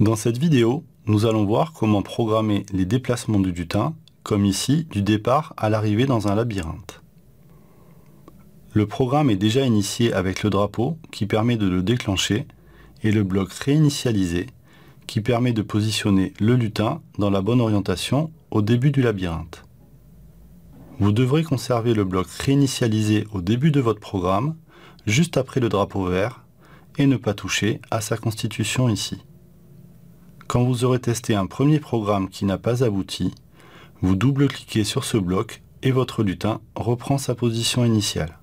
Dans cette vidéo, nous allons voir comment programmer les déplacements du lutin, comme ici, du départ à l'arrivée dans un labyrinthe. Le programme est déjà initié avec le drapeau qui permet de le déclencher et le bloc réinitialisé qui permet de positionner le lutin dans la bonne orientation au début du labyrinthe. Vous devrez conserver le bloc réinitialisé au début de votre programme, juste après le drapeau vert, et ne pas toucher à sa constitution ici. Quand vous aurez testé un premier programme qui n'a pas abouti, vous double-cliquez sur ce bloc et votre lutin reprend sa position initiale.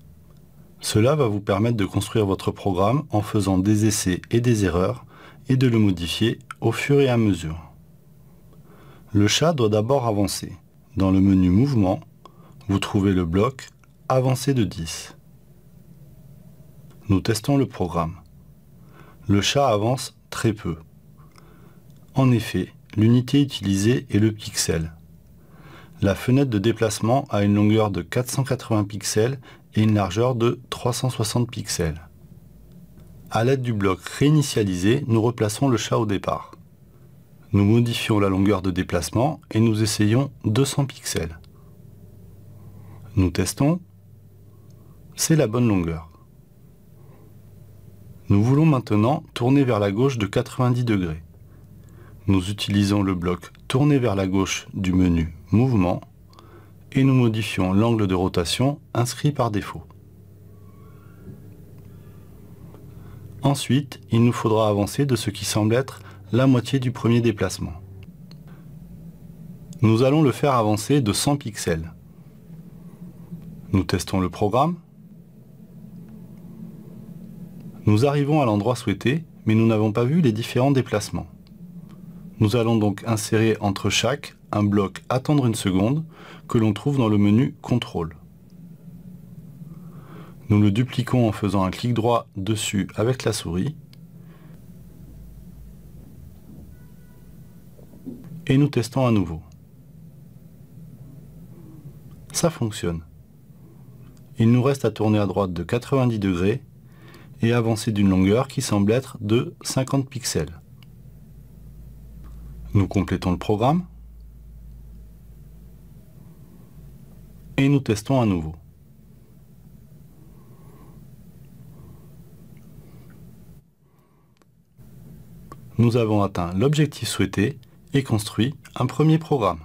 Cela va vous permettre de construire votre programme en faisant des essais et des erreurs et de le modifier au fur et à mesure. Le chat doit d'abord avancer. Dans le menu Mouvement, vous trouvez le bloc Avancer de 10. Nous testons le programme. Le chat avance très peu. En effet, l'unité utilisée est le pixel. La fenêtre de déplacement a une longueur de 480 pixels et une largeur de 360 pixels. À l'aide du bloc réinitialisé, nous replaçons le chat au départ. Nous modifions la longueur de déplacement et nous essayons 200 pixels. Nous testons. C'est la bonne longueur. Nous voulons maintenant tourner vers la gauche de 90 degrés. Nous utilisons le bloc Tourner vers la gauche du menu Mouvement et nous modifions l'angle de rotation inscrit par défaut. Ensuite, il nous faudra avancer de ce qui semble être la moitié du premier déplacement. Nous allons le faire avancer de 100 pixels. Nous testons le programme. Nous arrivons à l'endroit souhaité, mais nous n'avons pas vu les différents déplacements. Nous allons donc insérer entre chaque un bloc Attendre une seconde que l'on trouve dans le menu Contrôle. Nous le dupliquons en faisant un clic droit dessus avec la souris et nous testons à nouveau. Ça fonctionne. Il nous reste à tourner à droite de 90 degrés et avancer d'une longueur qui semble être de 50 pixels. Nous complétons le programme et nous testons à nouveau. Nous avons atteint l'objectif souhaité et construit un premier programme.